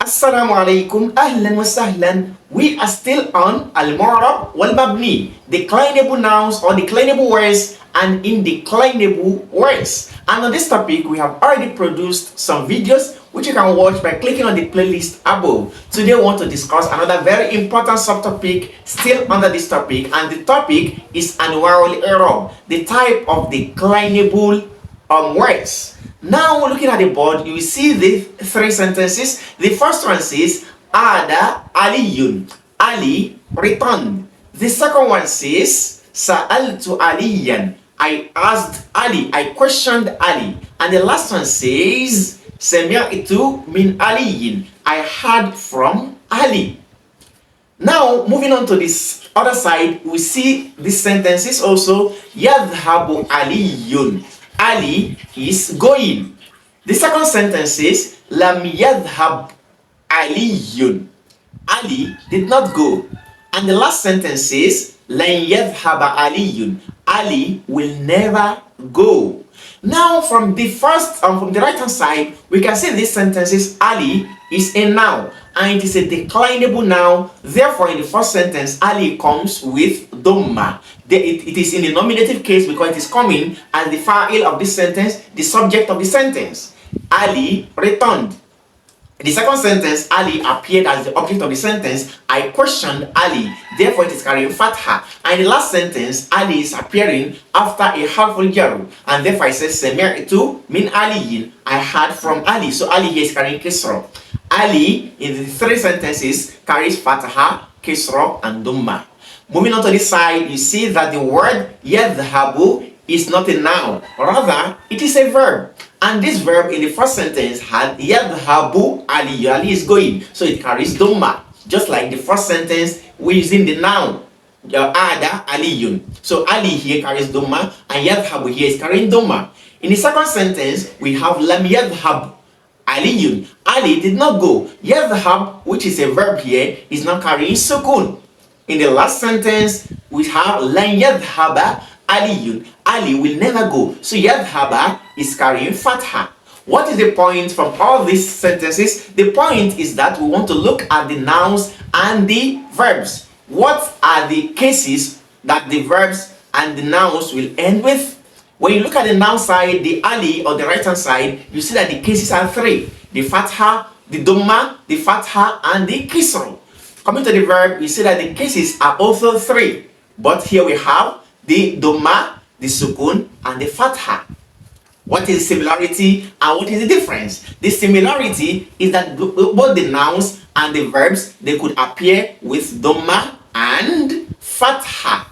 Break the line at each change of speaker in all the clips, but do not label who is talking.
Assalamu alaikum, ahlan wa sahlan. We are still on al-mu'rab wal-mabni, declinable nouns or declinable words and indeclinable words. And on this topic, we have already produced some videos which you can watch by clicking on the playlist above. Today, we want to discuss another very important subtopic still under this topic, and the topic is Anwa'a al-i'rab, the type of declinable words. Now, looking at the board, you will see the three sentences. The first one says, Ada Aliyun. Ali returned. The second one says, Sa'altu Aliyan. I asked Ali. I questioned Ali. And the last one says, Sami'tu min Aliyin. I heard from Ali. Now, moving on to this other side, we see these sentences also. Yadhabu Aliyun. Ali is going. The second sentence is Lam yadhhab Aliyun. Ali did not go. And the last sentence is Lan yadhhaba Aliyun. Ali will never go. Now from the right hand side, we can see these sentences. Ali is a noun and it is a declinable noun. Therefore, in the first sentence, Ali comes with Dhamma. It is in the nominative case because it is coming as the fa'il of this sentence, the subject of the sentence. Ali returned. In the second sentence, Ali appeared as the object of the sentence. I questioned Ali. Therefore, it is carrying fatha. And in the last sentence, Ali is appearing after a harful jar. And therefore, it says, Sami'tu min Aliyin. I heard from Ali. So, Ali here is carrying kisra. Ali, in the three sentences, carries fatha, kisra, and dhamma. Moving on to this side, you see that the word yadhabu is not a noun. Rather, it is a verb. And this verb in the first sentence had yadhabu Ali. Ali is going. So it carries dhamma. Just like the first sentence, we're using the noun. Ada Aliyun. So Ali here carries dhamma and yadhabu here is carrying dhamma. In the second sentence, we have lam yadhhab Aliyun. Ali did not go. Yadhhab, which is a verb here, is not carrying sukun. In the last sentence, we have lan yadhhaba Aliyun. Ali will never go. So yadhhaba is carrying fatha. What is the point from all these sentences? The point is that we want to look at the nouns and the verbs. What are the cases that the verbs and the nouns will end with? When you look at the noun side, the Ali or the right hand side, you see that the cases are three: the fatha, the dhamma, the fatha, and the kisra. Coming to the verb, you see that the cases are also three. But here we have the dhamma, the sukun, and the fatha. What is the similarity and what is the difference? The similarity is that both the nouns and the verbs, they could appear with dhamma and fatha.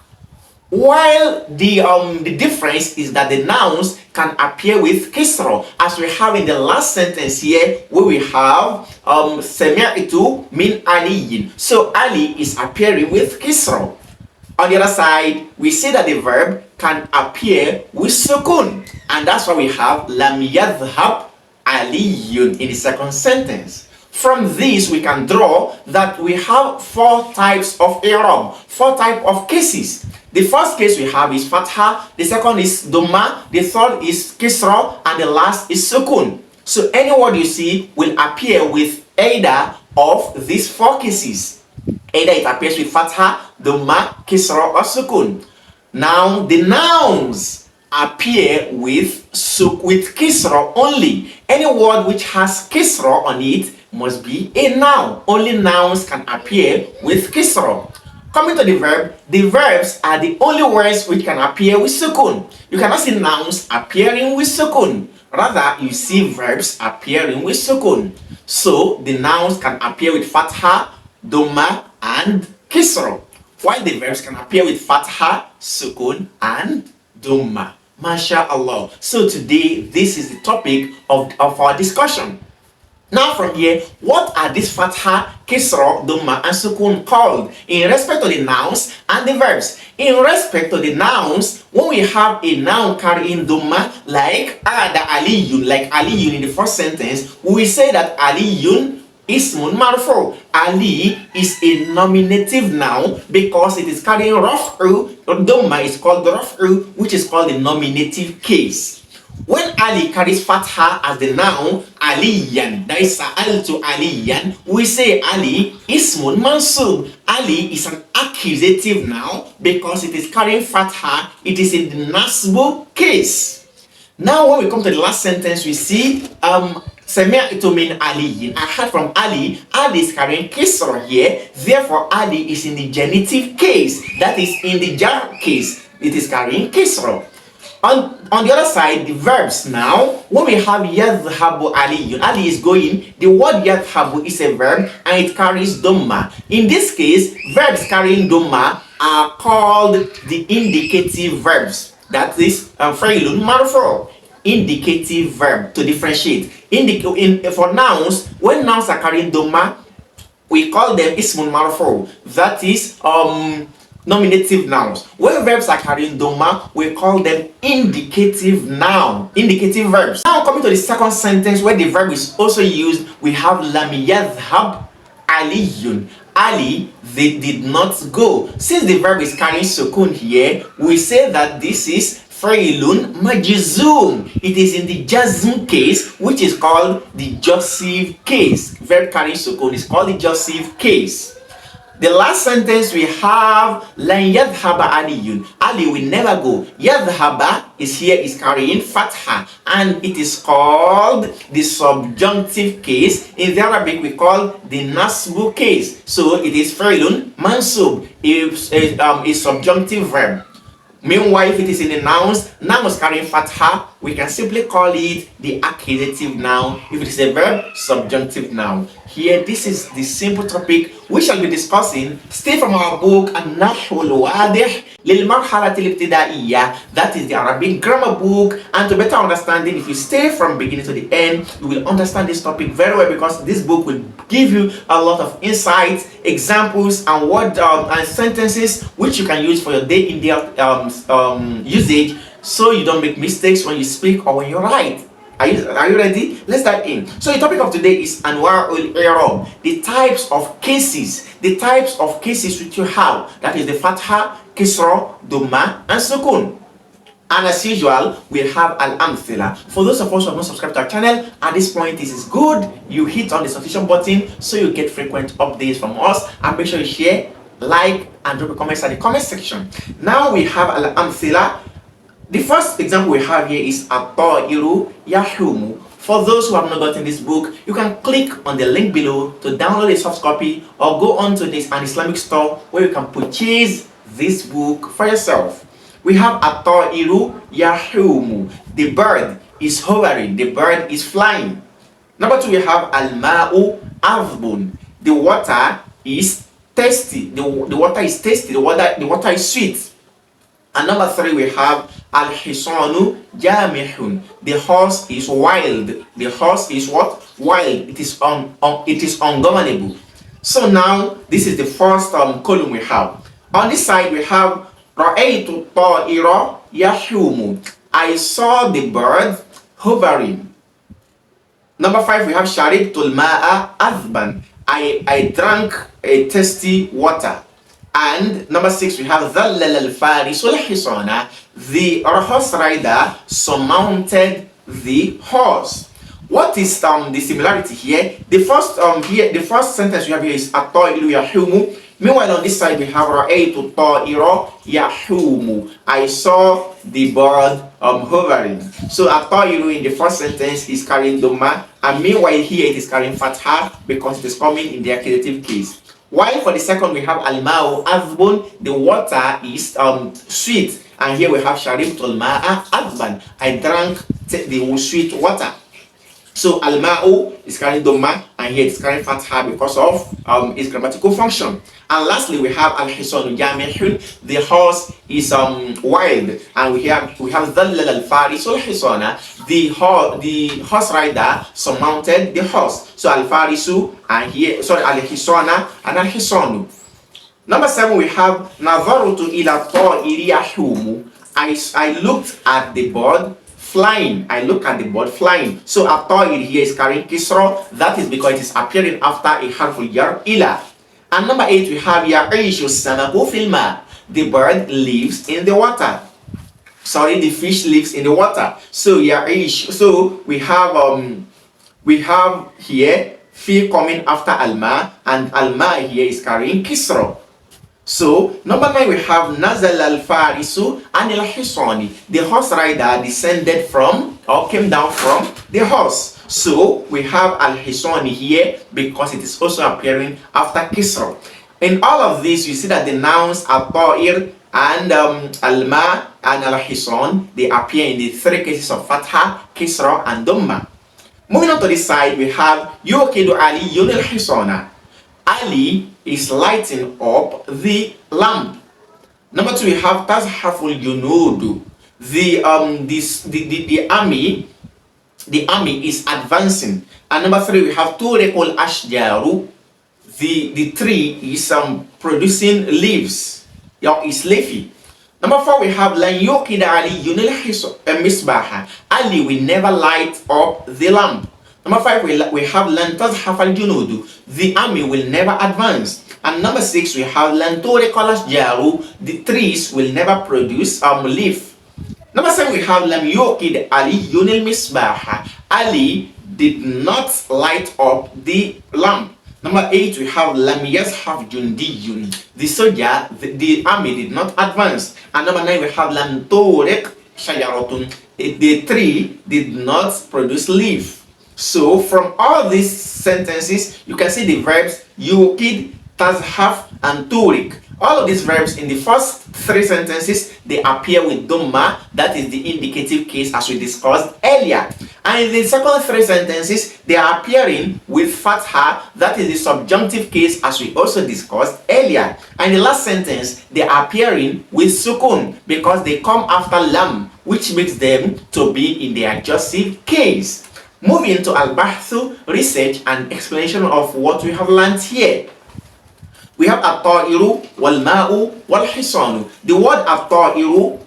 While the difference is that the nouns can appear with kisra, as we have in the last sentence here, where we have Sami'tu min Aliyin. So Ali is appearing with kisra. On the other side, we see that the verb can appear with sukun, and that's why we have Lam yadhhab Aliyun in the second sentence. From this, we can draw that we have four types of i'rab, four types of cases. The first case we have is fatha, the second is dhamma, the third is kisra, and the last is sukun. So any word you see will appear with either of these four cases. Either it appears with fatha, dhamma, kisra, or sukun. Now the nouns appear with kisra only. Any word which has kisra on it must be a noun. Only nouns can appear with kisra. Coming to the verbs are the only words which can appear with sukun. You cannot see nouns appearing with sukun. Rather, you see verbs appearing with sukun. So the nouns can appear with fatha, dhamma, and kisra, while the verbs can appear with fatha, sukun, and dhamma. MashaAllah. So today, this is the topic of our discussion. Now from here, what are these fatha, kisra, dhamma, and sukun called in respect to the nouns and the verbs? In respect to the nouns, when we have a noun carrying dhamma, like Ada Aliyun, like Aliyun in the first sentence, we will say that Aliyun ismun marfu. Ali is a nominative noun because it is carrying raf'u. Dhamma is called raf'u, which is called the nominative case. When Ali carries fatha as the noun aliyan, that is sa'altu aliyan, we say Ali ismun mansub. Ali is an accusative noun because it is carrying fatha. It is in the nasbu case. Now when we come to the last sentence, we see Sami'tu min aliyin. I heard from Ali. Ali is carrying kisra here. Therefore, Ali is in the genitive case. That is in the jar case. It is carrying kisra. On the other side, the verbs now, when we have yadhhabu aliyun, Ali is going, the word yadhhabu is a verb and it carries dhamma. In this case, verbs carrying dhamma are called the indicative verbs. That is fa'ilun marfu', indicative verb, to differentiate. For nouns, when nouns are carrying dhamma, we call them ismun marfu'. That is nominative nouns. When verbs are carrying dhamma, we call them indicative verbs. Now coming to the second sentence where the verb is also used, we have lam yadhhab aliyun. Ali, they did not go. Since the verb is carrying sukun here, we say that this is fa'ilun majzum. It is in the jazm case, which is called the jussive case. Verb carrying sukun is called the jussive case. The last sentence we have lan yadhhaba aliyun. Ali will never go. Yadhhaba is carrying fatha and it is called the subjunctive case. In the Arabic we call the nasbu case. So it is fa'ilun mansub, a subjunctive verb. Meanwhile, if it is in the nouns carrying fatha, we can simply call it the accusative noun. If it is a verb, subjunctive noun. Here, this is the simple topic we shall be discussing. Stay from our book النحو الواضح للمرحلة الابتدائية. That is the Arabic grammar book. And to better understand it, if you stay from beginning to the end, you will understand this topic very well because this book will give you a lot of insights, examples, and word and sentences which you can use for your day-in-day usage, so you don't make mistakes when you speak or when you write. Are you ready? Let's dive in. So the topic of today is Anwa'a الإعراب, the types of cases. The types of cases which you have. That is the fatha, kisra, dhamma, and sukun. And as usual, we have al-amthila. For those of us who have not subscribed to our channel, at this point it is good you hit on the subscription button so you get frequent updates from us, and make sure you share, like, and drop a comment in the comment section. Now we have al-amthila. The first example we have here is at-ta'iru yahumu. For those who have not gotten this book, you can click on the link below to download a soft copy or go on to an Islamic store where you can purchase this book for yourself. We have at-ta'iru yahumu. The bird is hovering, the bird is flying. Number two, we have al-ma'u azbun. The water is tasty. The water is tasty, the water is sweet. And number three, we have al-hisanu jamihun. The horse is wild. The horse is what? Wild. It is ungovernable. So now this is the first column we have. On this side we have ra'aytu ta'ira yahumu. I saw the bird hovering. Number five, we have sharibtul ma'a azban. I drank a tasty water. And number six, we have dhallal al-farisul hisana. The horse rider surmounted the horse. What is the similarity here? The first sentence we have here is at-ta'iru yahumu. Meanwhile, on this side we have ra'aytu ta'ira yahumu. I saw the bird hovering. So at-ta'iru in the first sentence is carrying dhamma, and meanwhile here it is carrying fatha because it is coming in the accusative case. While for the second we have al-ma'u azbun, the water is sweet, and here we have sharibtul ma'a azban. I drank the sweet water. So al-ma'u is carrying dhamma, and here it's carrying fatha because of its grammatical function. And lastly, we have al-hisanu jamihun. The horse is wild, and we have dhallal al-farisul hisana. The horse rider surmounted the horse. So al-farisu, and here al-hisana and al-hisanu. Number seven, we have nadharutu ila ta'iri yahumu. I looked at the bird flying. I look at the bird flying. So at-ta'ir here is carrying kisra. That is because it is appearing after a harful jar ila. And number eight, we have ya'ishu samaku fil ma. The bird lives in the water. sorry, the fish lives in the water. So yeah, so we have here fi coming after alma, and alma here is carrying kisra. So number 9 we have nazal al farisu and al hisani. The horse rider descended from or came down from the horse. So we have al hisani here because it is also appearing after kisra. In all of this, you see that the nouns al-ta'ir and al-ma and al-hisan, they appear in the 3 cases of fatha, kisra, and dhamma. Moving on to this side, we have yuqidu aliyun al-hisana. Ali is lighting up the lamp. Number 2, we have tazhaful junudu. The army is advancing. And number 3, we have turiqul ashjaru. The tree is producing leaves. Is leafy. Number 4, we have lan yuqida aliyun al-misbaha. Ali will never light up the lamp. Number 5, we have lan tazhaf al-junudu. The army will never advance. And number 6, we have lan turiqal ashjaru. The trees will never produce leaf. Number 7, we have lam yuqid aliyun al-misbaha. Ali did not light up the lamp. Number 8, we have lam yazhaf jundiyun. The soldier, the army did not advance. And number 9, we have lam turiq shajaratun. The tree did not produce leaf. So from all these sentences, you can see the verbs yuqid, tazhaf, and turiq. All of these verbs in the first 3 sentences, they appear with dhamma, that is the indicative case as we discussed earlier. And in the second 3 sentences, they are appearing with fatha, that is the subjunctive case as we also discussed earlier. And the last sentence, they are appearing with sukun because they come after lam, which makes them to be in the adjussive case. Moving to al-bahthu, research and explanation of what we have learned here. We have at-ta'iru, wal-ma'u, wal-hisanu. The word at-ta'iru,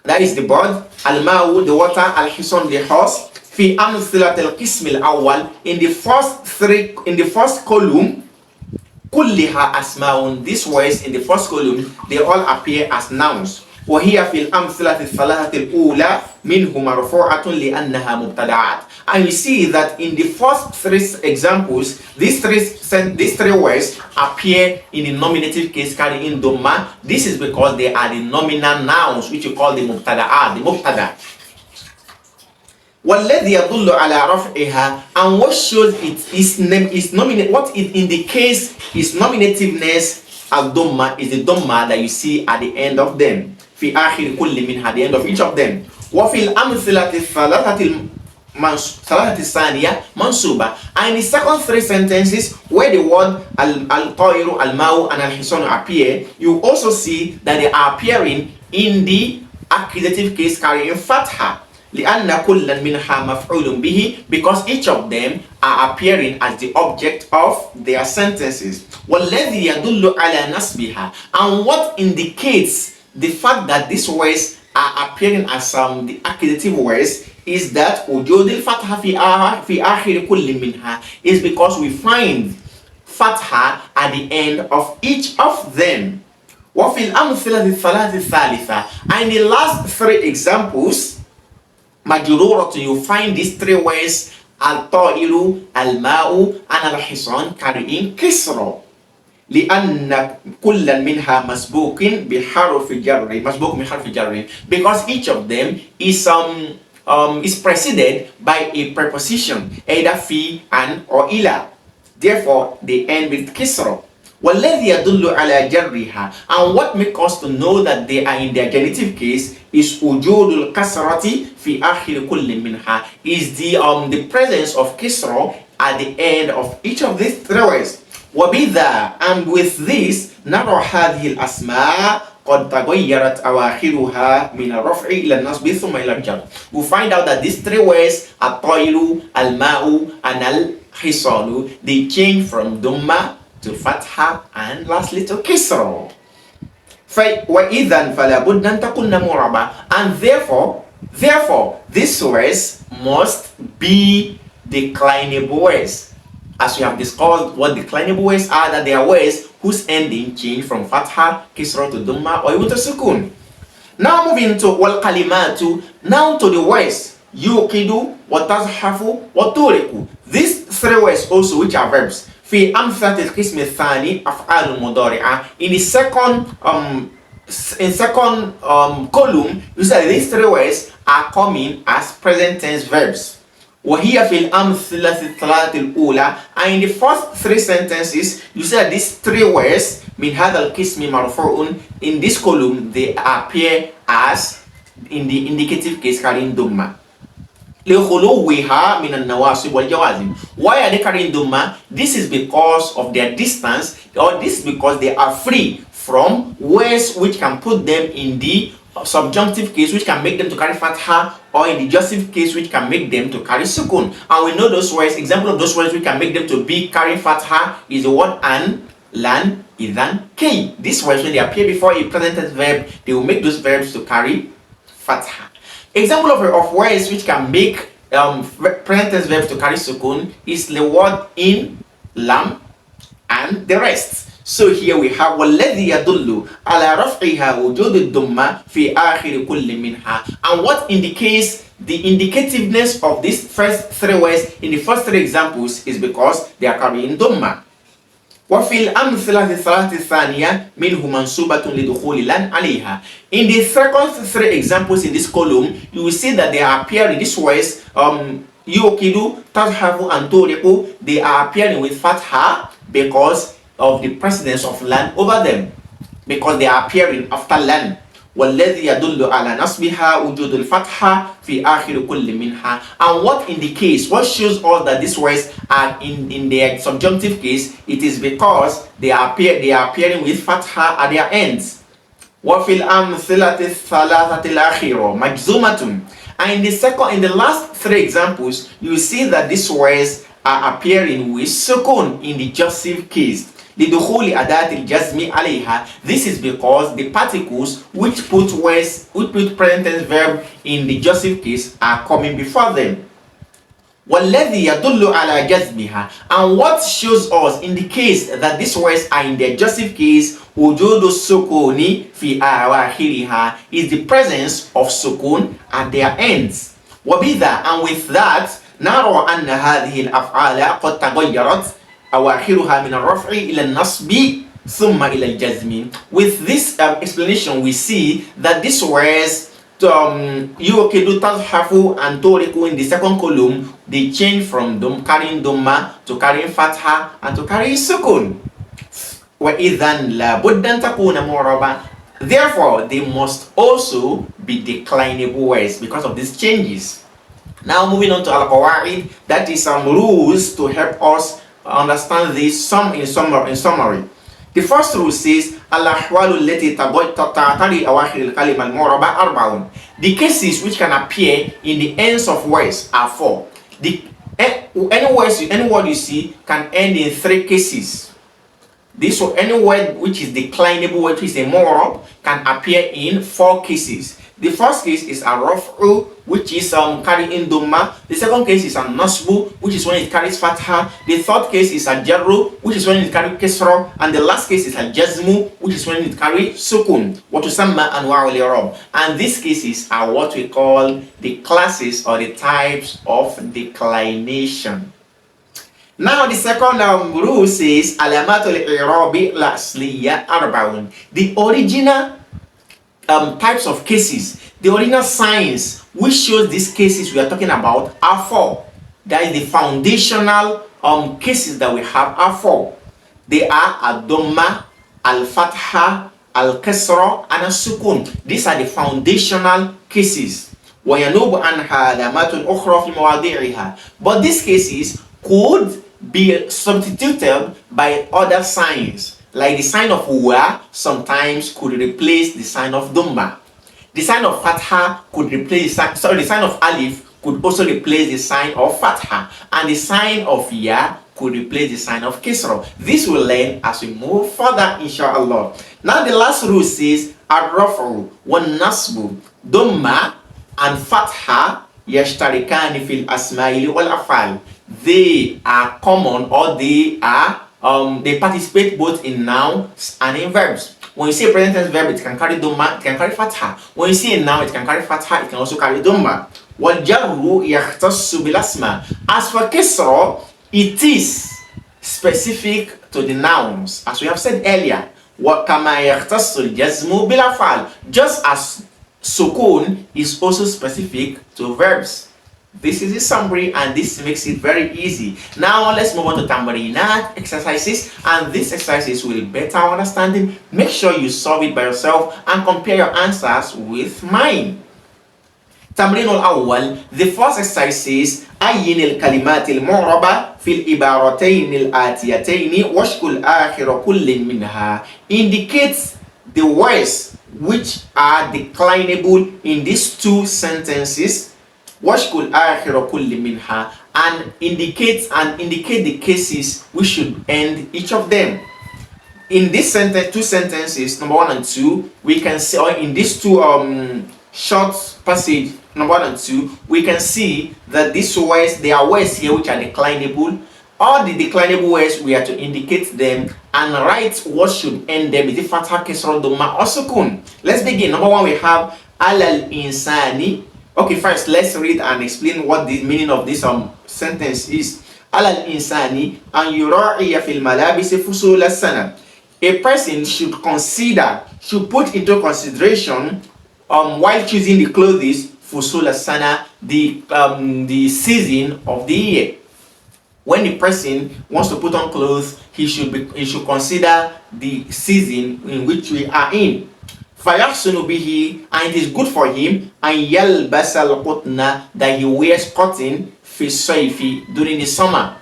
that is the bird, al-ma'u, the water, al-hisan, the horse, fi amthilat al-qism al-awwal, in the first column, kulliha asma'un. These words in the first column, they all appear as nouns. وهي في الأمثلة الثلاثة الأولى منه مرفوعة لأنها مبتدعات. And we see that in the first 3 examples, these three words appear in the nominative case carrying dhamma. This is because they are the nominal nouns, which you call the mubtada'at, the mubtada. والذي يدل على رفعها, and what shows it is nominate, what it indicates is nominativeness. Al-dhamma is the dhamma that you see at the end of them. في آخر كل منها, at the end of each of them. وفي الأمثلة الثلاثة الثانية منصوبة. And in the second 3 sentences where the word al-ta'iru, al-ma'u, and al-hisanu appear, you also see that they are appearing in the accusative case carrying fatha. لأن كل منها مفعول به, because each of them are appearing as the object of their sentences. والذي يدل على نصبها, and what indicates the fact that these words are appearing as the accusative words is that وجود الفتحة في آخر كل منها, is because we find fatha at the end of each of them. وفي الأمثلة الثلاثة الثالثة, and the last 3 examples, majruratu, you find these 3 words al-ta'iru, al-ma'u, and al-hisan carrying kisra. لأن كل منها مسبوق بحرف جر, مسبوق بحرف جر, because each of them is preceded by a preposition, either fi and or ila. Therefore, they end with kisra. والذي يدل على جرها, and what makes us to know that they are in their genitive case is وجود الكسرة في آخر كل منها, is the presence of kisra at the end of each of these 3 words. وبذا, and with this, نرى هذه الأسماء قد تغيرت أواخرها من الرفع إلى النصب ثم إلى الجر. We find out that these 3 words, الطائر, الماء, and الحصان, they change from dhamma to fatha and lastly to kisra. وإذن فلا بد أن تكون معربة, and therefore these words must be declinable words. As we have discussed what declinable words are, that they are words whose ending change from fatha, kisra to dhamma, or even to sukun. Now moving to wal kalimatu, now to the words yuqidu, wa tazhafu, wa turiku. These three words also, which are verbs, في أمثلة القسم الثاني أفعال مضارعة. In the second column, you say these three words are coming as present tense verbs. وهي في الأمثلة الثلاثة الأولى, and in the first three sentences you see that these three words من هذا القسم مرفوع, in this column they appear as in the indicative case carrying dhamma. لخلوها من النواصب والجوازم. Why are they carrying dhamma? This is because of their distance, or this is because they are free from words which can put them in the subjunctive case, which can make them to carry fatha, or in the jussive case, which can make them to carry sukun. And we know those words. Example of those words which can make them to be carrying fatha is the word an, lan, idhan, kay. These words, when they appear before a present tense verb, they will make those verbs to carry fatha. Example of words which can make present tense verbs to carry sukun is the word in, lam, and the rest. So here we have والذي يدل على رفعها وجود الضمة في آخر كل منها. And what indicates the indicativeness of these first three words in the first three examples is because they are carrying dhamma. وفي الأمثلة الثلاثة الثانية منه منصوبة لدخول لن عليها. In the second three examples in this column, you will see that they are appearing these words يوكد تذهب and تورق. They are appearing with fatha because of the precedence of lan over them, because they are appearing after lan. والذي يدل على نصبها وجود الفتحة في آخر كل منها. And what indicates, what shows us that these words are in their subjunctive case, it is because they are appearing with fatha at their ends. وفي الأمثلة الثلاثة الأخيرة مجزومة. And in the last three examples, you see that these words are appearing with sukun in the jussive case. لدخول أداة الجزم عليها. This is because the particles which put present tense verb in the jussive case are coming before them. والذي يدل على جزمها. And what shows us, indicates that these words are in their jussive case, وجود السكون في أواخرها, is the presence of sukun at their ends. وبذا, and with that, نرى أن هذه الأفعال قد تغيرت أواخرها من الرفع إلى النصب ثم إلى الجزم. With this explanation, we see that these words يوكد تزحف and تورق in the second column, they change from carrying dhamma to carrying fatha and to carrying sukun. وإذن لابد أن تكون معربة. Therefore, they must also be declinable words because of these changes. Now moving on to al-qawaid, that is some rules to help us understand this in summary. The first rule says al-ahwalu allati tatari awakhir al-kalima al-mu'raba arba'un. The cases which can appear in the ends of words are four. Any word you see can end in three cases. Any word which is declinable, which is a mu'rab, can appear in four cases. The first case is a raf'u, which is carrying dhamma. The second case is a nasbu, which is when it carries fatha. The third case is a jarru, which is when it carries kasra. And the last case is a jazmu, which is when it carries sukun. وتسمى أنواع الإعراب. And these cases are what we call the classes or the types of declination. Now the second rule says علامات الإعراب الأصلية أربعون. The original types of cases, the original signs which shows these cases we are talking about are four. That is the foundational cases that we have are four. They are al-dhamma, al-fatha, al-kasra, and al-sukun. These are the foundational cases. وَيَنُوبُ عَنْهَا عَلَامَاتٌ أُخْرَى فِي مَوَاضِعِهَا. But these cases could be substituted by other signs. Like the sign of wa sometimes could replace the sign of dhamma. The sign of fatha could replace the sign of alif could also replace the sign of fatha, and the sign of ya could replace the sign of kisra. This will learn as we move further, inshallah. Now the last rule says ar-raf'u wan-nasbu dhamma and fatha yashtarikani fil asma'il wal af'al. They are common, or they participate both in nouns and in verbs. When you say a present tense verb, it can carry dhamma, it can carry fatha. When you say a noun, it can carry fatha, it can also carry dhamma. وَالْجَرُّ يَخْتَصُّ بِالْأَسْمَاءِ. As for kisra, it is specific to the nouns, as we have said earlier. وَكَمَا يَخْتَصُّ الْجَزْمُ بِالْأَفْعَالِ. Just as sukun is also specific to verbs. This is a summary, and this makes it very easy. Now let's move on to tambarinat exercises, and these exercises will better understanding. Make sure you solve it by yourself and compare your answers with mine. تمرين الأول. The first exercise says أين الكلمات المعربة في العبارتين الآتيتين واشكل آخر كل منها. Indicates the words which are declinable in these two sentences. واشكل آخر كل منها, and indicate the cases we should end each of them. In this sentence, two sentences, number 1 and 2, we can see, or in these two short passage, number 1 and 2, we can see that these words, there are words here which are declinable. All the declinable words, we are to indicate them and write what should end them. Is it fatha, kisra, dhamma, or sukun? Let's begin. Number 1, we have alal insani. Okay, first let's read and explain what the meaning of this sentence is. Alal insani an yura'iya fil malabisi fusul as-sana. A person should put into consideration while choosing the clothes, fusul as-sana, the season of the year. When the person wants to put on clothes, he should consider the season in which we are in. فَيَحْسُنُ بِهِ, and it is good for him أَنْ يَلْبَسَ الْقُطْنَ, that he wears cotton فِي الصَّيْفِ, during the summer,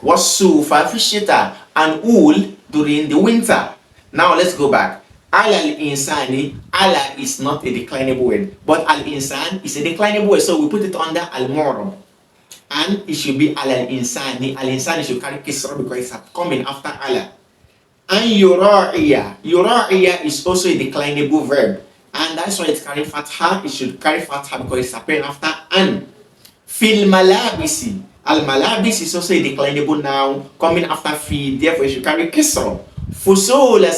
وَالصُّوفَ فِي الشِّتَاءِ, and wool during the winter. Now let's go back. Ala al-insani, ala is not a declinable word, but al-insan is a declinable word, so we put it under al-mu'rab, and it should be ala al-insani. Al-insani should carry kisra because it's coming after ala. And yura'iya is also a declinable verb, and that's why it's carrying fatha. It should carry fatha because it's appearing after an. Fil malabisi, al malabis is also a declinable noun coming after fi, therefore it should carry kisra. Fusula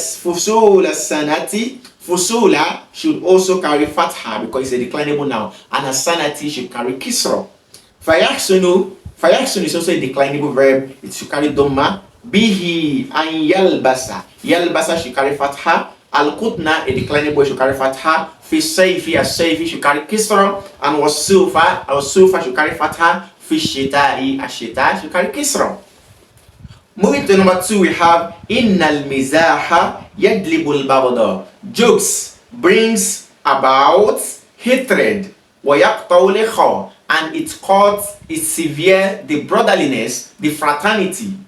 sanati, fusula should also carry fatha because it's a declinable noun, and a sanati should carry kisra. Fayaksunu is also a declinable verb, it should carry dhamma. Bihi an yalbasa should carry fatha. Al-qutna, a declinable, should carry fatha. Fi sayfi, as-sayfi should carry kisra. And was-sufa should carry fatha. Fi shita'i, as-shita should carry kisra. Moving to number 2, we have innal mizaha yadlibul babada. Jokes brings about hatred. Wa yaqta'u likha, and it cuts, it severe the brotherliness, the fraternity.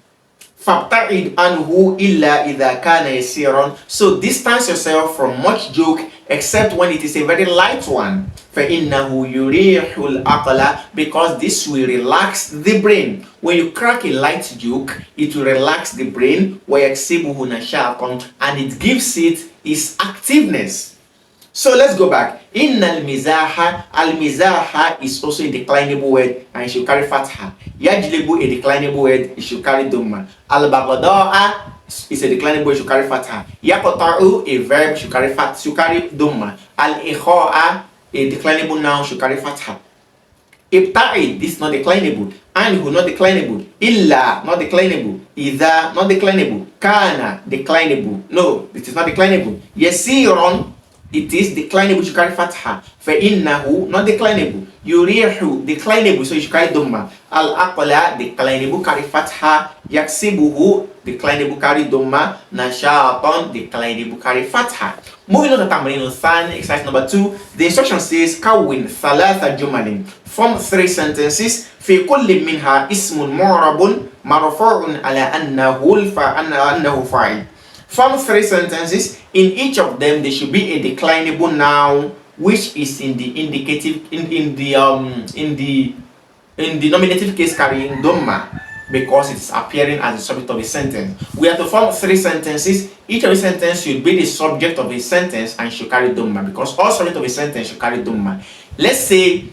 فَابْتَعِدْ عَنْهُ إِلَّا إِذَا كَانَ يَسِيرًا. So distance yourself from much joke except when it is a very light one. فَإِنَّهُ يُرِيحُ الْعَقْلَ, because this will relax the brain. When you crack a light joke, it will relax the brain. وَيَكْسِبُهُ نَشَاطًا, and it gives it its activeness. So let's go back. Innal mizaha, al-mizaha is also a declinable word and it should carry fatha. Yajlibu, a declinable word, it should carry dhamma. Al-baghdā'a is a declinable word, it should carry fatha. Yaqta'u, a verb, should carry dhamma. Al-ikha'a, a declinable noun, should carry fatha. Ibta'id, this is not declinable. Anhu, not declinable. Illa, not declinable. Idha, not declinable. Kana, declinable. No, this is not declinable. Yasiron, it is declinable, you should carry fatha. فَإِنَّهُ, not declinable. Yurihu, declinable, so you should carry dhamma. Al-aqla, declinable, carry fatha. Yaksibuhu, declinable, carry dhamma. Nashātan, declinable, carry fatha. Moving on to tamrin al-thani, exercise number 2. The instruction says kawwin thalatha jumalin. Form 3 sentences. في كل منها اسم معرب مرفوع على أنه فاعل. Form 3 sentences. In each of them, there should be a declinable noun which is in the indicative, in the nominative case carrying dhamma, because it's appearing as the subject of a sentence. We have to form 3 sentences. Each of the sentence should be the subject of a sentence and should carry dhamma, because all subject of a sentence should carry dhamma. Let's say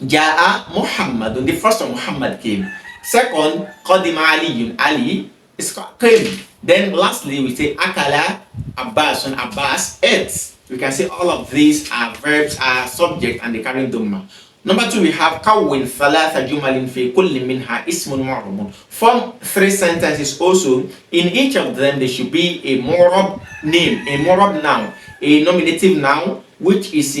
Ja'a Muhammadun, the first one, Muhammad came. Second, Qadima Aliyun, Ali is came. Then lastly we say Akala Abbas, Abbas ate. We can say all of these are verbs, are subject, and they carry dhamma. Number 2, we have kawwin thalatha jumalin fi kulli minha ismun mu'rabun. Form 3 sentences also. In each of them, there should be a mu'rab name, a mu'rab noun, a nominative noun, which is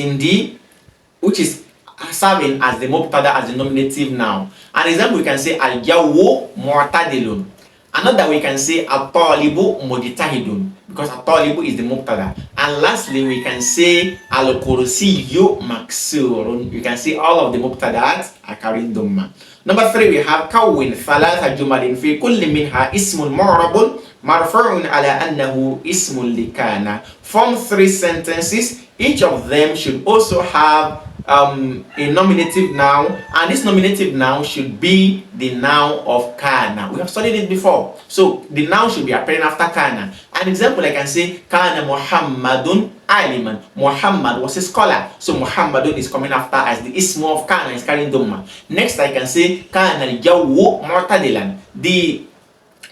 serving as the mubtada, as the nominative noun. An example, we can say al-jawu mu'tadilun. Another, we can say at-talibu mujtahidun, because at-talibu is the mubtada. And lastly, we can say al-kursiyyu maksurun. You can see all of the mubtadat are carrying dhamma. Number 3, we have kawwin thalatha jumalin fi kulli minha ismun mu'rabun marfu'un ala annahu ismun likana. Form 3 sentences. Each of them should also have a nominative noun, and this nominative noun should be the noun of kana. We have studied it before. So the noun should be appearing after kana. An example, I can say kana Muhammadun aliman. Muhammad was a scholar, so Muhammadun is coming after as the ismu of kana, is carrying dhamma. Next, I can say kana al-jawu mu'tadilan. The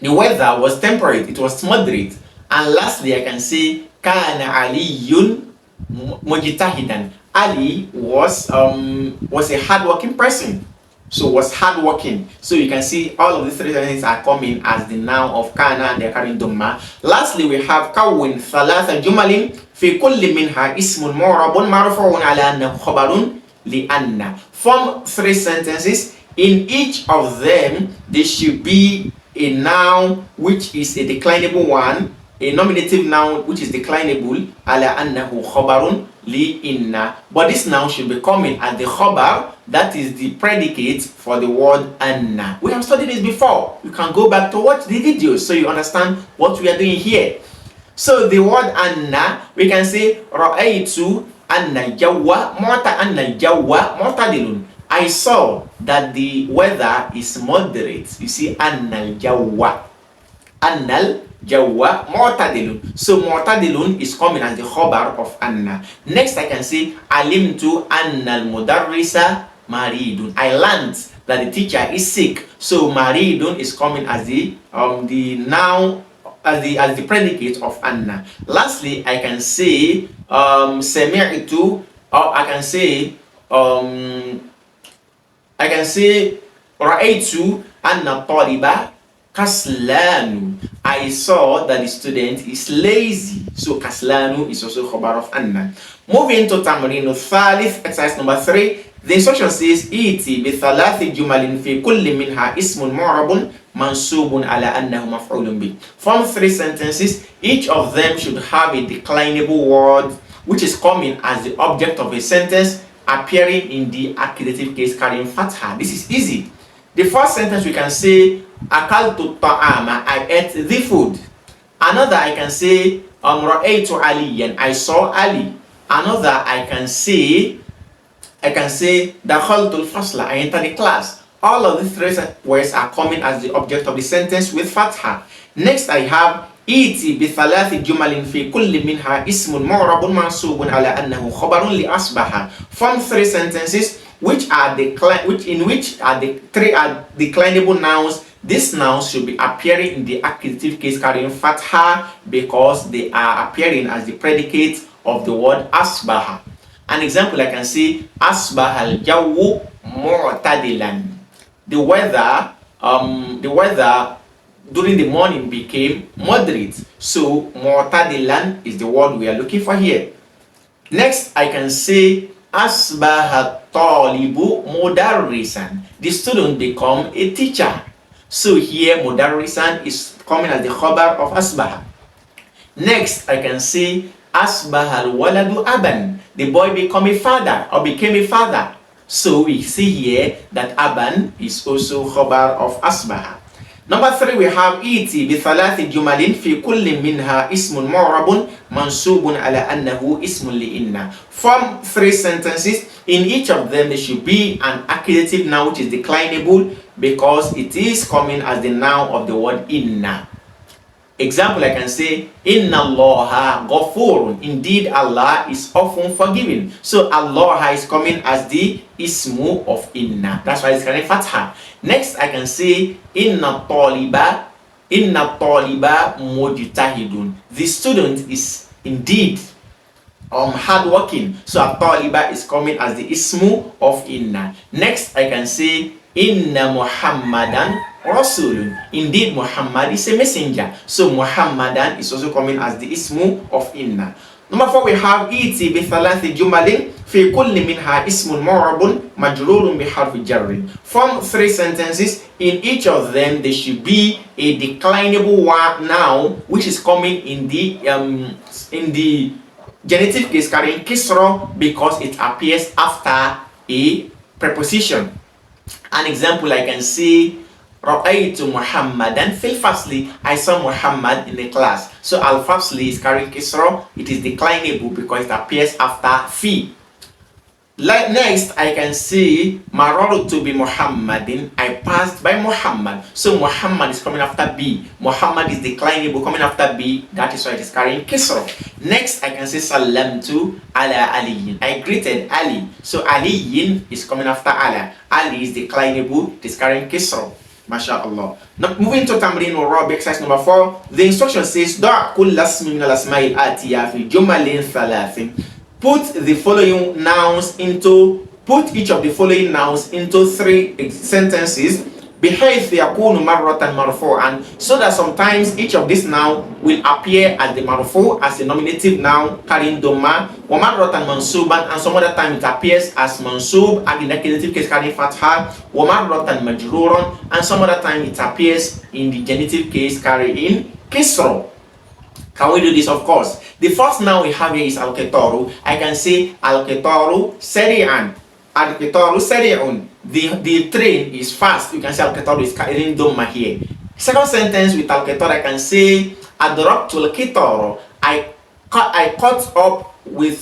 weather was temperate, it was moderate. And lastly, I can say kana aliyun mujtahidan. Ali was a hardworking person, so was hardworking. So you can see all of these 3 sentences are coming as the noun of kana, and they're carrying dhamma. Lastly, we have kawwin thalatha jumalin fi kulli minha ismun mu'rabun marfu'un ala annahu khabarun li anna. Form 3 sentences. In each of them, there should be a noun which is a declinable one, a nominative noun which is declinable, ala annahu khabarun li inna. But this noun should be coming as the khabar, that is the predicate for the word anna. We have studied this before. You can go back to watch the videos so you understand what we are doing here. So the word anna, we can say ra'aytu anna al-jawwa mu'tadilun. I saw that the weather is moderate. You see, anna al-jawwa mu'tadilun. So mu'tadilun is coming as the khabar of anna. Next, I can say alimtu anna al-mudarrisa maridun. I learned that the teacher is sick. So maridun is coming as the noun, as the predicate of anna. Lastly, I can say sami'tu, or I can say ra'aytu anna taliba kaslanu. I saw that the student is lazy. So kaslanu is also khabar of anna. Moving to tamrinu thalith, exercise number 3. The instruction says iti bi thalathi jumalin fi kulli minha ismun mu'rabun mansubun ala annahu maf'ulun bi. Form 3 sentences. Each of them should have a declinable word which is coming as the object of a sentence, appearing in the accusative case carrying fatha. This is easy. The first sentence, we can say akaltu ta'ama, I ate the food. Another, I can say ra'aytu aliyan, I saw Ali. Another, I can say dakhaltu al-fasla, I entered the class. All of these 3 words are coming as the object of the sentence with fatha. Next, I have iti bi thalathi jumalin fi kulli minha ismun mu'rabun mansubun ala annahu khabarun li asbaha. Form 3 sentences which are the 3 are declinable nouns. These nouns should be appearing in the accusative case carrying fatha because they are appearing as the predicate of the word asbaha. An example, I can say asbaha al-jawu mu'tadilan. The weather during the morning became moderate. So mu'tadilan is the word we are looking for here. Next, I can say asbaha talibu mudarrisan. The student become a teacher. So here mudarrisan is coming as the khabar of asbaha. Next, I can say asbaha al-waladu aban. The boy became a father. So we see here that aban is also khabar of asbaha. Number 3, we have iti bi thalathi jumalin fi kulli minha ismun mu'rabun mansubun ala annahu ismun li inna. Form 3 sentences. In each of them, there should be an accusative noun which is declinable because it is coming as the noun of the word inna. Example, I can say inna allaha ghafurun. Indeed, Allah is often forgiving. So Allah is coming as the ismu of inna. That's why it's carrying fatha. Next, I can say inna taliba Inna taliba mujtahidun. The student is indeed hardworking. So at-taliba is coming as the ismu of inna. Next, I can say inna Muhammadan Rasulun. Indeed, Muhammad is a messenger. So Muhammadan is also coming as the ismu of inna. Number 4, we have iti bi thalathi jumalin fi kulli minha ismun mu'rabun majrurun bi harfi jarrin. From 3 sentences, in each of them there should be a declinable noun which is coming in the genitive case carrying kisra because it appears after a preposition. An example, I can say Ra'aytu Muhammadan fil fasli. I saw Muhammad in the class. So al fasli is carrying kisra. It is declinable because it appears after fi. Next, I can say Marartu bi Muhammadin. I passed by Muhammad. So Muhammad is coming after B. Muhammad is declinable coming after B. That is why it is carrying kisra. Next, I can say Salamtu ala Aliyin. I greeted Ali. So Aliyin is coming after ala. Ali is declinable. It is carrying kisra. MashaAllah. Now moving to Tamrin or Rabi exercise number 4. The instruction says Da' kulla ismin min al-asma'il atiya fi jumalin thalathin. Put each of the following nouns into 3 sentences بحيث يكون مرة مرفوعا, so that sometimes each of these nouns will appear as the marfu, as a nominative noun carrying dhamma, ومرة منصوبا, and some other time it appears as mansub and in the genitive case carrying fatha, ومرة مجرورا, and some other time it appears in the genitive case carrying kisra. Can we do this? Of course. The first noun we have here is al-qitaru. I can say al-qitaru sari'an. Al-qitaru sari'un. The train is fast. You can say al-qitaru is carrying dhamma here. Second sentence with al-qitaru, I can say adraktu al-qitaru. I caught up with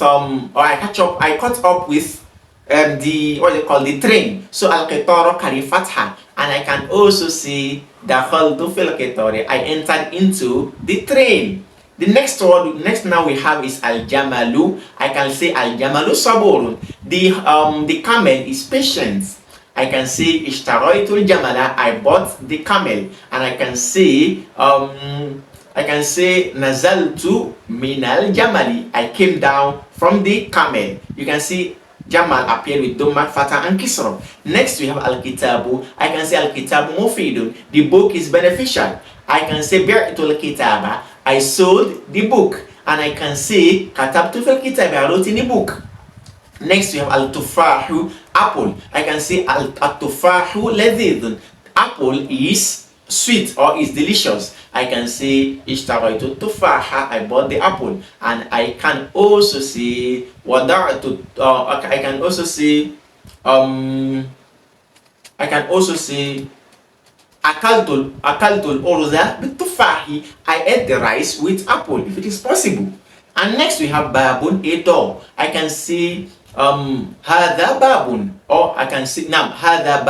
the train. So al-qitaru carry fatha. And I can also say dakhaltu fil qitari. I entered into the train. The next noun we have is al-jamalu. I can say al-jamalu saburun. The camel is patient. I can say ishtaraitul jamala. I bought the camel. And I can say nazaltu min al-jamali. I came down from the camel. You can see Jamal appeared with dhamma, fatha, and kisra. Next we have al-kitabu. I can say al-kitabu mufidun. The book is beneficial. I can say bi'tul kitaba. I sold the book. And I can say katabtu fil kitab. I wrote in the book. Next we have al-tufahu, apple. I can say al-tufahu ladhidun. Apple is sweet or is delicious. I can say ishtaraitu tufaha. I bought the apple. And I can also say akaltul urza bitufahi. I ate the rice with apple if it is possible. And next we have babun, a door. I can say hadha babun, or I can say hadha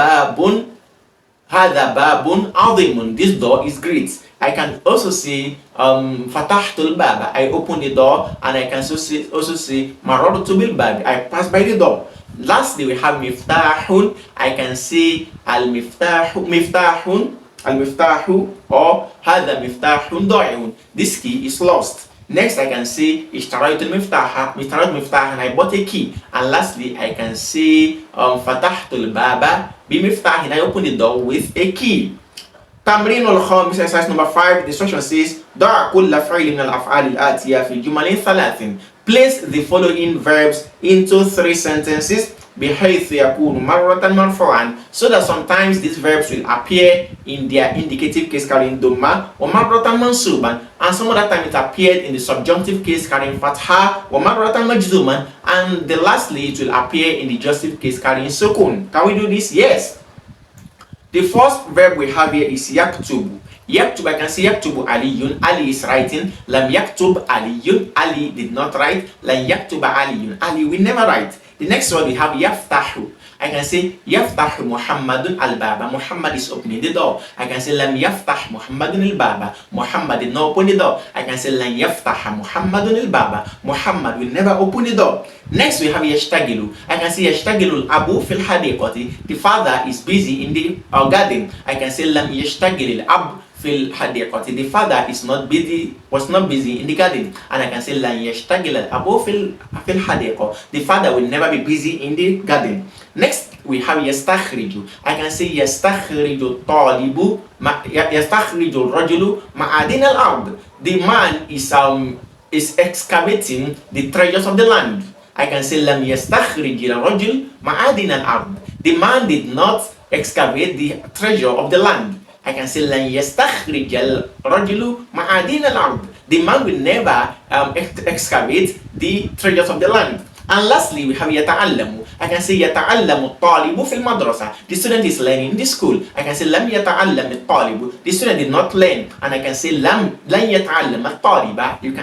babun azimun. This door is great. I can also say fatahtul baba. I opened the door. And I can also say marartu bil bab. I passed by the door. Lastly, we have miftahun. I can say al-miftahu, or hadha miftahun da'iun. This key is lost. Next, I can say ishtaraitul miftaha, and I bought a key. And lastly, I can say fatahtul baba bimiftahin. I opened the door with a key. Tamrin al-khamis, exercise number 5. The instruction says da' kulla fi'lin min al-af'al al-atiya fi jumalin thalathin. Place the following verbs into 3 sentences بحيث يكون مرة مرفوعا, so that sometimes these verbs will appear in their indicative case carrying dhamma, ومرة منصوبا, and some other time it appeared in the subjunctive case carrying fatha, ومرة مجزوما, and lastly it will appear in the junctive case carrying sukun. Can we do this? Yes. The first verb we have here is yaktubu. Yaktub, I can say yaktubu aliyun. Ali is writing. Lam yaktub aliyun. Ali did not write. Lam yaktuba aliyun. Ali will never write. The next one we have yaftahu. I can say yaftahu Muhammadun al-baba. Muhammad is opening the door. I can say lam yaftah Muhammadun al-baba. Muhammad did not open the door. I can say lam yaftah Muhammadun al-baba. Muhammad will never open the door. Next we have yashtagilu. I can say yashtagilu al-abu fil hadiqati. The father is busy in the garden. I can say lam yashtagil al-ab fil hadiqati. The father is not busy, was not busy in the garden. And I can say lan yashtagil al-abu fil hadiqa. The father will never be busy in the garden. Next we have yastakhriju. I can say yastakhriju talibu yastakhriju rajulu ma'adin al-ard. The man is excavating the treasures of the land. I can say lam yastakhrij al-rajul ma'adin al-ard. The man did not excavate the treasure of the land. I can say lan yastakhrij al-rajulu ma'adin al-ard. The man will never excavate the treasures of the land. And lastly, we have yata'allamu. I can say yata'allamu at-talibu fil madrasa. The student is learning in the school. I can say lam yata'allam at-talibu. The student did not learn. And I can say lan yata'allam at-taliba. You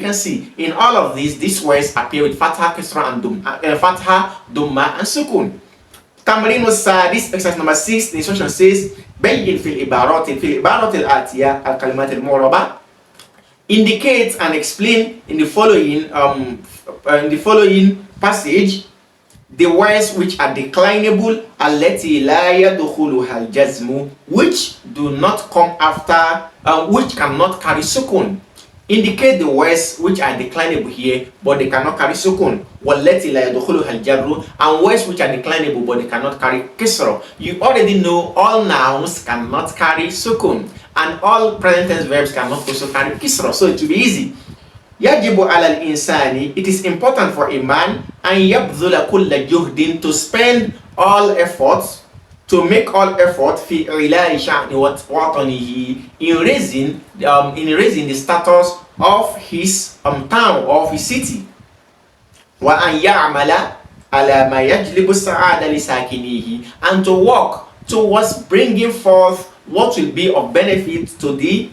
can see in all of these words appear with fatha, kasra, and fatha, dumma, and sukun. Tamrin was this exercise number 6. The instruction says bayyin fil ibarat al-atiya al-kalimat al-mu'raba. Indicate and explain in the following passage the words which are declinable allati la yadkhuluha al-jazmu, which do not come after which cannot carry sukun. Indicate the words which are declinable here but they cannot carry sukun. Wallati la yadkhuluha al-jarru, and words which are declinable but they cannot carry kisra. You already know all nouns cannot carry sukun and all present tense verbs cannot also carry kisra, so it will be easy. Yajibu ala al-insani, it is important for a man an yabdhula kulla juhdin, to spend all efforts, to make all effort fi ila'i sha'ni watanihi, in raising the status of his town, of his city. Wa an ya'mala ala ma yajlibu sa'ada li sakinihi, and to work towards bringing forth what will be of benefit to the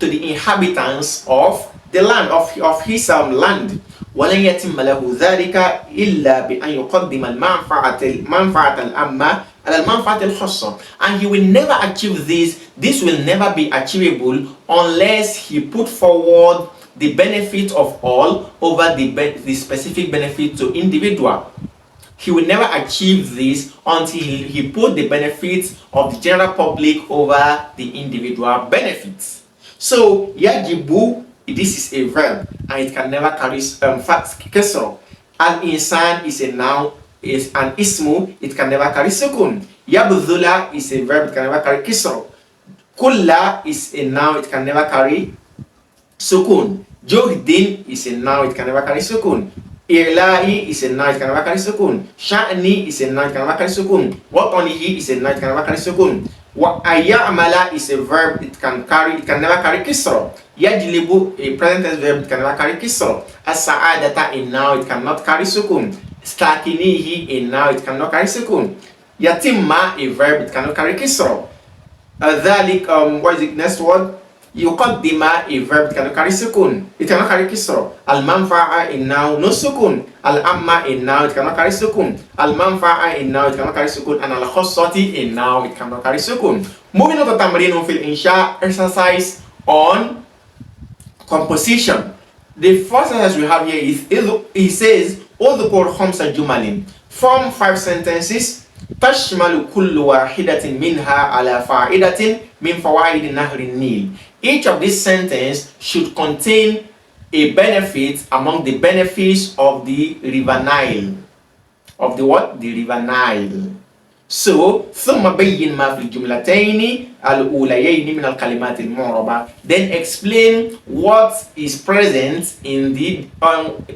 inhabitants of the land, of his land. ولن يتم له ذلك إلا بأن يقدم المنفعة العامة على المنفعة الخاصة. And he will never achieve this. This will never be achievable unless he put forward the benefit of all over the specific benefit to individual. He will never achieve this until he put the benefits of the general public over the individual benefits. So yajibu, this is a verb and it can never carry kasra. Al-insan is a noun, is an ismu, it can never carry sukun. Yabdhula is a verb, it can never carry kasra. Kulla is a noun, it can never carry sukun. Juhdin is a noun, it can never carry sukun. Ila'i is a noun, it can never carry sukun. Sha'ni is a noun, it can never carry sukun. Watanihi is a noun, it can never carry sukun. Wa ayamala is a verb, it can never carry kisra. Yajlibu, a present tense verb, it can never carry kisra. As-sa'adata, a noun, it cannot carry sukun. Stakinihi, a noun, it cannot carry sukun. Yatimma, a verb, it cannot carry kisra. Dhalik, what is the next word? Yuqaddima, a verb, it cannot carry sukun. It cannot carry kisra. Al-manfa'a, a noun, no sukun. Al-amma, a noun, it cannot carry sukun. Al-manfa'a, a noun, it cannot carry sukun. And al-khassati, a noun, it cannot carry sukun. Moving on to tamrin fil insha, exercise on composition. The first exercise we have here is, he says, udhkur khamsa jumalin. Form 5 sentences. تشمل كل واحدة منها على فائدة من فوائد نهر النيل. Each of these sentences should contain a benefit among the benefits of the river Nile. Of the what? The river Nile. So, ثم بين ما في الجملتين الأوليين من الكلمات المعربة. Then explain what is present in the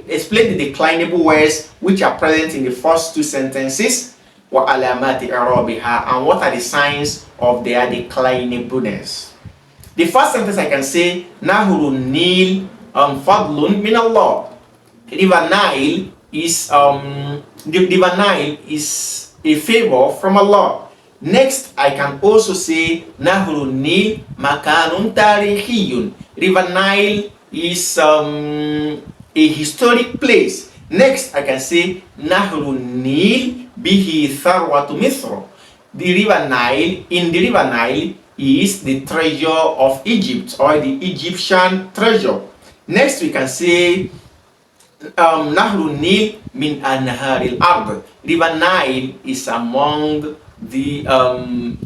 explain the declinable words which are present in the first 2 sentences. وعلامات إعرابها, and what are the signs of their declinableness. The first sentence I can say Nahru Nil Fadlun min Allah. River Nile is River Nile is a favor from Allah. Next I can also say Nahru Nil Makanun Tarihiyun. River Nile is a historic place. Next I can say Nahru Nil bihi tharwatu Misr. The river Nile, in the river Nile is the treasure of Egypt, or the Egyptian treasure. Next we can say Nahru Nil min anharil ard. River Nile is among the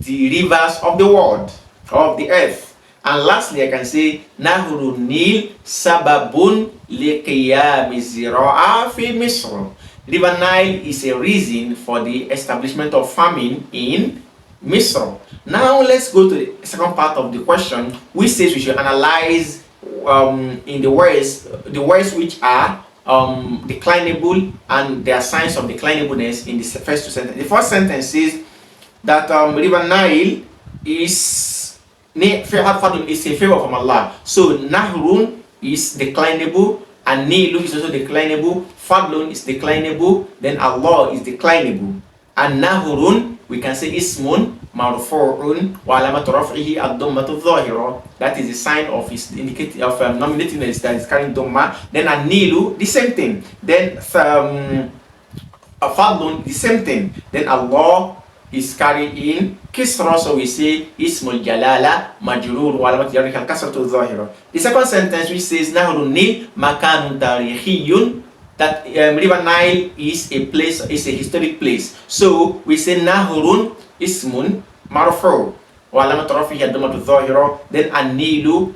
rivers of the world. of the earth. And lastly, I can say Nahru Nil Sababun Liqiyami Zira'a fi Misr. River Nile is a reason for the establishment of farming in Misr. Now let's go to the second part of the question, which says we should analyze in the words which are declinable and their signs of declinableness in the first two sentences. The first sentence says that River Nile is a favor from Allah. So Nahrun is declinable, and Nilu is also declinable, Fadlun is declinable, then Allah is declinable. And Nahrun, we can say Ismun Marfu'un wa alamatu raf'ihi ad-dammatu adh-dhahira. That is the sign of his indicative of nominating that is carrying Dhamma. Then An-Nilu, the same thing. Then Fadlun, the same thing. Then Allah is carrying Kisra, so we say Ismul Jalala Majrur wa alamat jarrihi al-kasratu adh-dhahira. The second sentence which says Nahrun Nil Makanun Tarikhiyun, that River Nile is a place, is a historic place. So we say Nahrun Ismun Marfu wa alamat rafihi ad-dammatu adh-dhahira. Then An-Nilu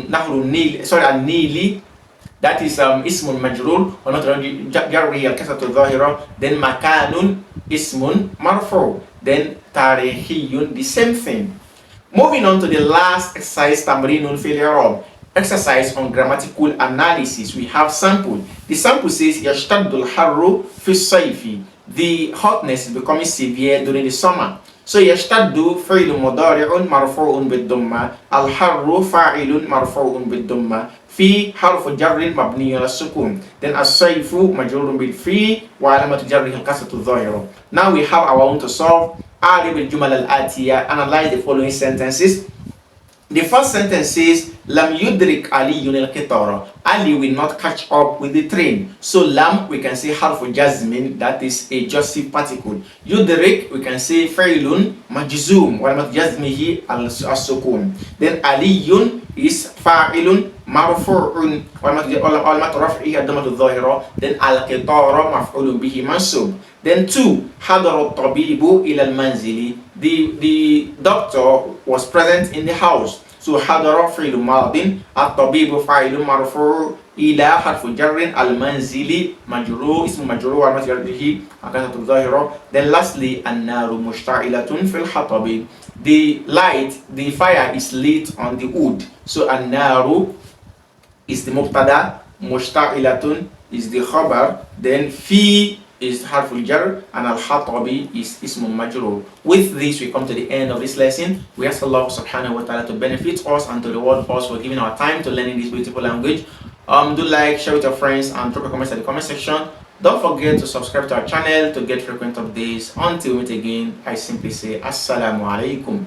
Nahrun Nil, sorry, An-Nili, that is Ismun Majrur wa alamat jarrihi al-kasratu adh-dhahira. Then Makanun Ismun Marfu. Then Tarikhiyun, the same thing. Moving on to the last exercise, Tamrinun fil i'rab. Exercise on grammatical analysis. We have sample. The sample says Yashtaddu al-harru fi sayfi. The hotness is becoming severe during the summer. So Yashtaddu fi'lun mudari'un marfu'un bid-damma, al-harru fa'ilun marfu'un bid-damma, fi harfu jarrin mabniyyun ala-sukun. Then as-sayfu majrurun bil-fi wa alamatu jarrihi al-kasratu adh-dhahira. Now we have our own to solve. A'rib al-jumal al-atiya. Analyze the following sentences. The first sentence says Lam yudrik Aliyun al-qitara. Ali will not catch up with the train. So lam, we can say harfu jazmin, that is a jussive particle. Yudrik, we can say fa'ilun majzum wa alamat jazmihi as-sukun. Then Aliyun is fa'ilun marfu'un wa alamat raf'ihi ad-dammatu adh-dhahira. Then al-qitara maf'ulun bihi mansub. Then 2, hadara at-tabibu ila al-manzili. The doctor was present in the house. So hadara fi'l madin, at-tabibu fa'ilun marfu' ila harfu jarrin, al-manzili majrur, ismu majrur wa alamat jarrihi al-kasratu adh-dhahira. Then lastly, an-naru mushta'ilatun fil hatabi. The light, the fire is lit on the wood. So an-naru is the mubtada, mushta'ilatun is the khabar, then fi is harful jar, and al-hatabi is ismun majrur. With this, we come to the end of this lesson. We ask Allah subhanahu wa ta'ala to benefit us and to reward us for giving our time to learning this beautiful language. Do like, share with your friends, and drop a comment in the comment section. Don't forget to subscribe to our channel to get frequent updates. Until we meet again, I simply say Assalamu alaikum.